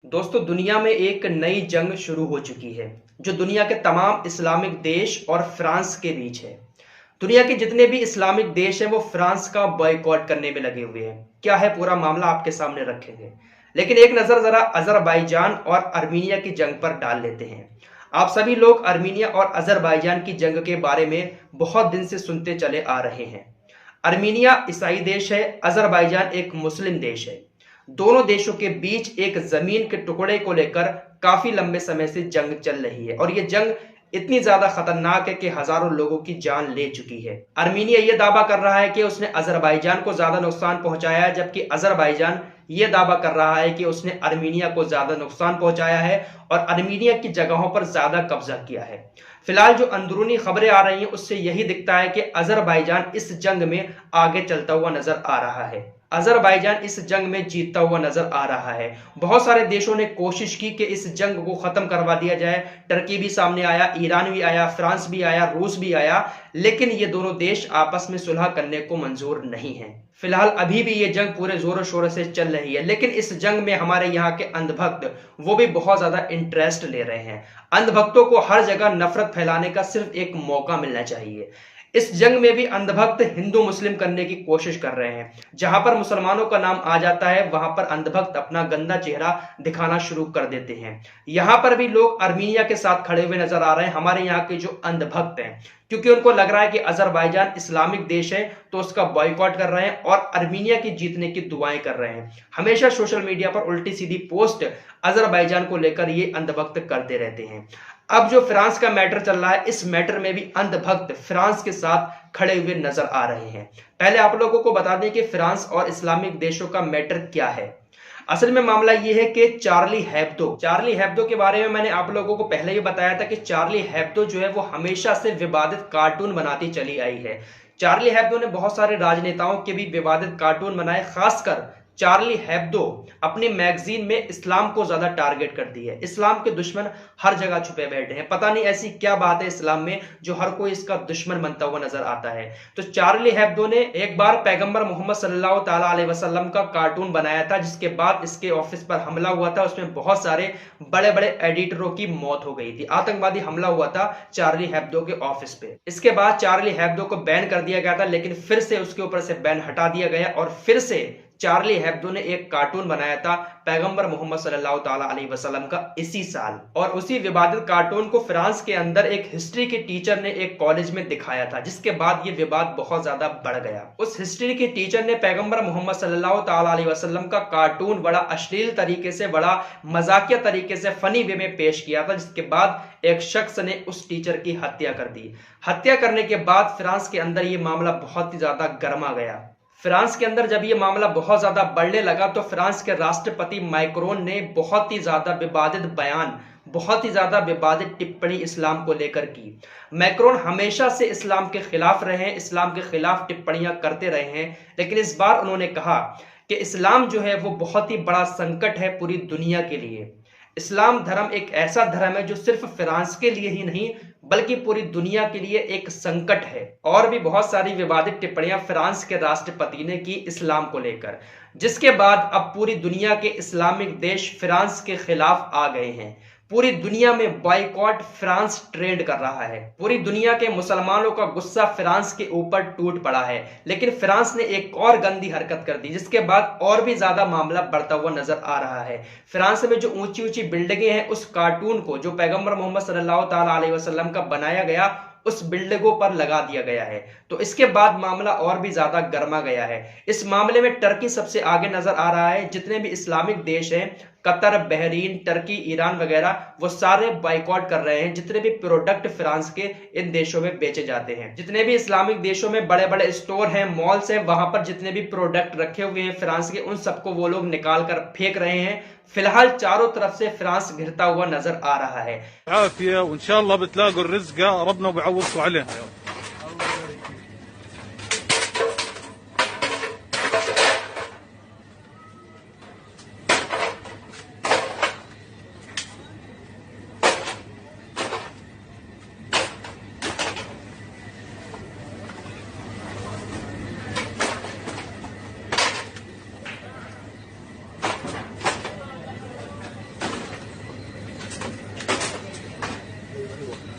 दोस्तों, दुनिया में एक नई जंग शुरू हो चुकी है जो दुनिया के तमाम इस्लामिक देश और फ्रांस के बीच है। दुनिया के जितने भी इस्लामिक देश हैं वो फ्रांस का बॉयकॉट करने में लगे हुए हैं। क्या है पूरा मामला आपके सामने रखेंगे, लेकिन एक नजर जरा अजरबैजान और अर्मीनिया की जंग पर डाल लेते हैं। आप सभी लोग अर्मीनिया और अजरबैजान की जंग के बारे में बहुत दिन से सुनते चले आ रहे हैं। अर्मीनिया ईसाई देश है, अजरबैजान एक मुस्लिम देश है। दोनों देशों के बीच एक जमीन के टुकड़े को लेकर काफी लंबे समय से जंग चल रही है और ये जंग इतनी ज्यादा खतरनाक है कि हजारों लोगों की जान ले चुकी है। अर्मीनिया यह दावा कर रहा है कि उसने अजरबैजान को ज्यादा नुकसान पहुंचाया है, जबकि अजरबैजान यह दावा कर रहा है कि उसने अर्मीनिया को ज्यादा नुकसान पहुंचाया है और अर्मीनिया की जगहों पर ज्यादा कब्जा किया है। फिलहाल जो अंदरूनी खबरें आ रही हैं उससे यही दिखता है कि अजरबैजान इस जंग में आगे चलता हुआ नजर आ रहा है। अजरबैजान इस जंग में जीतता हुआ नजर आ रहा है। बहुत सारे देशों ने कोशिश की कि इस जंग को खत्म करवा दिया जाए। टर्की भी सामने आया, ईरान भी आया, फ्रांस भी आया, रूस भी आया, लेकिन ये दोनों देश आपस में सुलह करने को मंजूर नहीं है। फिलहाल अभी भी ये जंग पूरे जोरों शोरों से चल रही है, लेकिन इस जंग में हमारे यहाँ के अंधभक्त वो भी बहुत ज्यादा इंटरेस्ट ले रहे हैं। अंधभक्तों को हर जगह नफरत फैलाने का सिर्फ एक मौका मिलना चाहिए। इस जंग में भी अंधभक्त हिंदू मुस्लिम करने की कोशिश कर रहे हैं। जहां पर मुसलमानों का नाम आ जाता है वहां पर अंधभक्त अपना गंदा चेहरा दिखाना शुरू कर देते हैं। यहां पर भी लोग अर्मीनिया के साथ खड़े हुए नजर आ रहे हैं, हमारे यहाँ के जो अंधभक्त हैं, क्योंकि उनको लग रहा है कि अजरबैजान इस्लामिक देश है तो उसका बॉयकॉट कर रहे हैं और अर्मीनिया की जीतने की दुआएं कर रहे हैं। हमेशा सोशल मीडिया पर उल्टी सीधी पोस्ट अजरबैजान को लेकर ये अंधभक्त करते रहते हैं। अब जो फ्रांस का मैटर चल रहा है, इस मैटर में भी अंधभक्त फ्रांस के साथ खड़े हुए नजर आ रहे हैं। पहले आप लोगों को बता दें कि फ्रांस और इस्लामिक देशों का मैटर क्या है। असल में मामला यह है कि चार्ली हेब्दो के बारे में मैंने आप लोगों को पहले ही बताया था कि चार्ली हेब्दो जो है वो हमेशा से विवादित कार्टून बनाती चली आई है। चार्ली हेब्दो ने बहुत सारे राजनेताओं के भी विवादित कार्टून बनाए। खासकर चार्ली हेब्दो अपनी मैगजीन में इस्लाम को ज्यादा टारगेट करती है। इस्लाम के दुश्मन हर जगह छुपे बैठे हैं। पता नहीं ऐसी क्या बात है इस्लाम में जो हर कोई इसका दुश्मन बनता हुआ नजर आता है। तो चार्ली हेब्दो ने एक बार पैगंबर मोहम्मद सल्लल्लाहु ताला अलैहि वसल्लम का कार्टून बनाया था, जिसके बाद इसके ऑफिस पर हमला हुआ था। उसमें बहुत सारे बड़े बड़े एडिटरों की मौत हो गई थी। आतंकवादी हमला हुआ था चार्ली हेब्दो के ऑफिस पे। इसके बाद चार्ली हेब्दो को बैन कर दिया गया था, लेकिन फिर से उसके ऊपर से बैन हटा दिया गया और फिर से चार्ली हेब्दो ने एक कार्टून बनाया था पैगंबर मोहम्मद सल्लल्लाहु ताला अलैहि वसल्लम का इसी साल। और उसी विवादित कार्टून को फ्रांस के अंदर एक हिस्ट्री के टीचर ने एक कॉलेज में दिखाया था, जिसके बाद ये विवाद बहुत ज्यादा बढ़ गया। उस हिस्ट्री के टीचर ने पैगंबर मोहम्मद सल्लल्लाहु ताला अलैहि वसल्लम का कार्टून बड़ा अश्लील तरीके से, बड़ा मजाकिया तरीके से, फनी वे में पेश किया था, जिसके बाद एक शख्स ने उस टीचर की हत्या कर दी। हत्या करने के बाद फ्रांस के अंदर ये मामला बहुत ही ज्यादा गर्मा गया। फ्रांस के अंदर जब ये मामला बहुत ज्यादा बढ़ने लगा तो फ्रांस के राष्ट्रपति मैक्रोन ने बहुत ही ज्यादा विवादित बयान, बहुत ही ज्यादा विवादित टिप्पणी इस्लाम को लेकर की। मैक्रोन हमेशा से इस्लाम के खिलाफ रहे हैं, इस्लाम के खिलाफ टिप्पणियां करते रहे हैं, लेकिन इस बार उन्होंने कहा कि इस्लाम जो है वो बहुत ही बड़ा संकट है पूरी दुनिया के लिए। इस्लाम धर्म एक ऐसा धर्म है जो सिर्फ फ्रांस के लिए ही नहीं बल्कि पूरी दुनिया के लिए एक संकट है। और भी बहुत सारी विवादित टिप्पणियां फ्रांस के राष्ट्रपति ने की इस्लाम को लेकर, जिसके बाद अब पूरी दुनिया के इस्लामिक देश फ्रांस के खिलाफ आ गए हैं। पूरी दुनिया में बॉयकॉट फ्रांस ट्रेंड कर रहा है। पूरी दुनिया के मुसलमानों का गुस्सा फ्रांस के ऊपर टूट पड़ा है, लेकिन फ्रांस ने एक और गंदी हरकत कर दी, जिसके बाद और भी ज्यादा मामला बढ़ता हुआ नजर आ रहा है। फ्रांस में जो ऊंची ऊंची बिल्डिंगें हैं, उस कार्टून को जो पैगंबर मोहम्मद सल्लल्लाहु ताला अलैहि वसल्लम का बनाया गया उस बिल्डिंगों पर लगा दिया गया है। तो इसके बाद मामला और भी ज्यादा गर्मा गया है। इस मामले में टर्की सबसे आगे नजर आ रहा है। जितने भी इस्लामिक देश हैं, कतर, बहरीन, टर्की, ईरान वगैरह, वो सारे बाइकॉट कर रहे हैं जितने भी प्रोडक्ट फ्रांस के इन देशों में बेचे जाते हैं। जितने भी इस्लामिक देशों में बड़े बड़े स्टोर हैं, मॉल्स हैं, वहां पर जितने भी प्रोडक्ट रखे हुए हैं फ्रांस के, उन सबको वो लोग निकाल कर फेंक रहे हैं। फिलहाल चारों तरफ से फ्रांस घिरता हुआ नजर आ रहा है।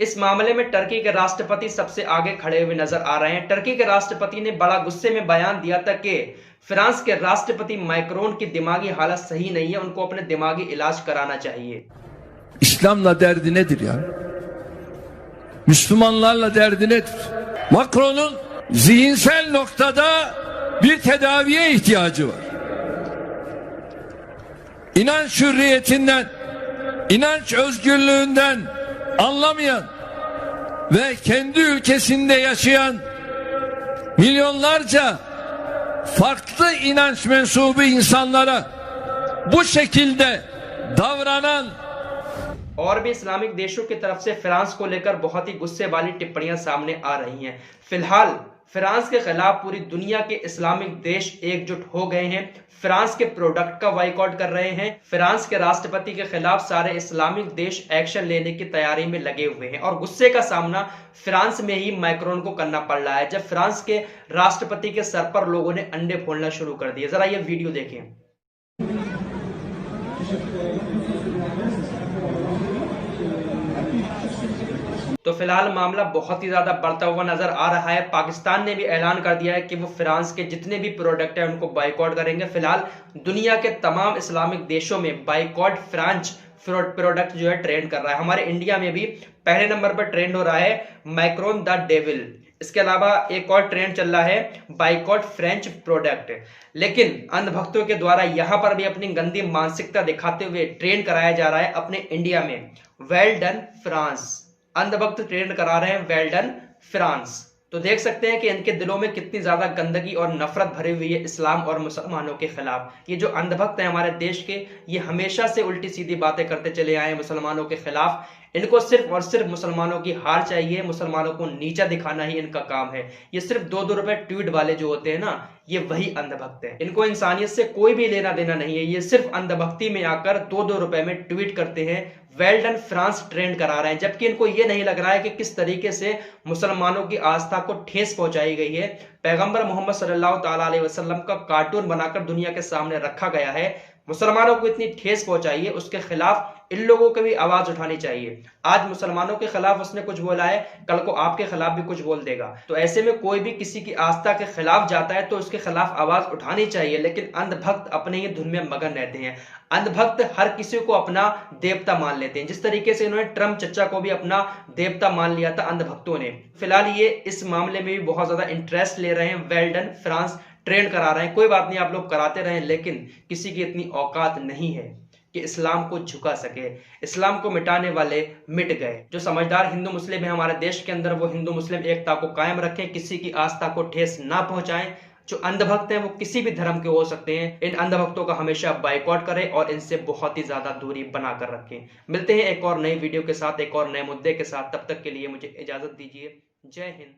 इस मामले में टर्की के राष्ट्रपति सबसे आगे खड़े हुए नजर आ रहे हैं। टर्की के राष्ट्रपति ने बड़ा गुस्से में बयान दिया था कि फ्रांस के राष्ट्रपति मैक्रोन की दिमागी हालत सही नहीं है, उनको अपने दिमागी इलाज कराना चाहिए। İslam'la derdi nedir ya? Müslümanlarla derdi nedir? Macron'un zihinsel noktada bir tedaviye ihtiyacı var. İnanç hürriyetinden, inanç özgürlüğünden anlamayan ve kendi ülkesinde yaşayan milyonlarca farklı inanç mensubu insanlara bu şekilde davranan और भी Islamic देशों की तरफ से France को लेकर बहुत ही गुस्से वाली टिप्पणियां सामने आ रही हैं। फिलहाल फ्रांस के खिलाफ पूरी दुनिया के इस्लामिक देश एकजुट हो गए हैं, फ्रांस के प्रोडक्ट का बाइकआउट कर रहे हैं। फ्रांस के राष्ट्रपति के खिलाफ सारे इस्लामिक देश एक्शन लेने की तैयारी में लगे हुए हैं और गुस्से का सामना फ्रांस में ही मैक्रोन को करना पड़ रहा है, जब फ्रांस के राष्ट्रपति के सर पर लोगों ने अंडे फोड़ना शुरू कर दिए। जरा ये वीडियो देखें। तो फिलहाल मामला बहुत ही ज्यादा बढ़ता हुआ नजर आ रहा है। पाकिस्तान ने भी ऐलान कर दिया है कि वो फ्रांस के जितने भी प्रोडक्ट हैं उनको बाइकआउट करेंगे। फिलहाल दुनिया के तमाम इस्लामिक देशों में बाइकआउट फ्रांस प्रोडक्ट जो है ट्रेंड कर रहा है। हमारे इंडिया में भी पहले नंबर पर ट्रेंड हो रहा है मैक्रोन द डेविल। इसके अलावा एक और ट्रेंड चल रहा है बाइकआउट फ्रेंच प्रोडक्ट। लेकिन अंधभक्तों के द्वारा यहां पर भी अपनी गंदी मानसिकता दिखाते हुए ट्रेंड कराया जा रहा है अपने इंडिया में वेल डन फ्रांस। अंधभक्त ट्रेंड करा रहे हैं वेल डन फ्रांस। तो देख सकते हैं कि इनके दिलों में कितनी ज्यादा गंदगी और नफरत भरी हुई है इस्लाम और मुसलमानों के खिलाफ। ये जो अंधभक्त हैं हमारे देश के, ये हमेशा से उल्टी सीधी बातें करते चले आए मुसलमानों के खिलाफ। इनको सिर्फ और सिर्फ मुसलमानों की हार चाहिए, मुसलमानों को नीचा दिखाना ही इनका काम है। ये सिर्फ 2-2 रुपए ट्वीट वाले जो होते हैं ना, ये वही अंधभक्त हैं। इनको इंसानियत से कोई भी लेना देना नहीं है। ये सिर्फ अंधभक्ति में आकर 2-2 रुपए में ट्वीट करते हैं वेल डन फ्रांस ट्रेंड करा रहे हैं, जबकि इनको ये नहीं लग रहा है कि किस तरीके से मुसलमानों की आस्था को ठेस पहुंचाई गई है। पैगंबर मोहम्मद सल्लल्लाहु अलैहि वसल्लम का कार्टून बनाकर दुनिया के सामने रखा गया है। मुसलमानों को इतनी ठेस पहुंचाई है, उसके खिलाफ इन लोगों को भी आवाज उठानी चाहिए। आज मुसलमानों के खिलाफ उसने कुछ बोला है, कल को आपके खिलाफ भी कुछ बोल देगा। तो ऐसे में कोई भी किसी की आस्था के खिलाफ जाता है तो उसके खिलाफ आवाज उठानी चाहिए। लेकिन अंधभक्त अपने ही धुन में मगन रहते हैं। अंधभक्त हर किसी को अपना देवता मान लेते हैं, जिस तरीके से इन्होंने ट्रम्प चचा को भी अपना देवता मान लिया था अंधभक्तों ने। फिलहाल ये इस मामले में भी बहुत ज्यादा इंटरेस्ट ले रहे हैं, वेल डन फ्रांस ट्रेंड करा रहे हैं। कोई बात नहीं, आप लोग कराते रहें, लेकिन किसी की इतनी औकात नहीं है कि इस्लाम को झुका सके। इस्लाम को मिटाने वाले मिट गए। जो समझदार हिंदू मुस्लिम है हमारे देश के अंदर, वो हिंदू मुस्लिम एकता को कायम रखें, किसी की आस्था को ठेस ना पहुंचाएं। जो अंधभक्त हैं वो किसी भी धर्म के हो सकते हैं, इन अंधभक्तों का हमेशा बाइकआउट करें और इनसे बहुत ही ज्यादा दूरी बनाकर रखें। मिलते हैं एक और नई वीडियो के साथ, एक और नए मुद्दे के साथ। तब तक के लिए मुझे इजाजत दीजिए। जय हिंद।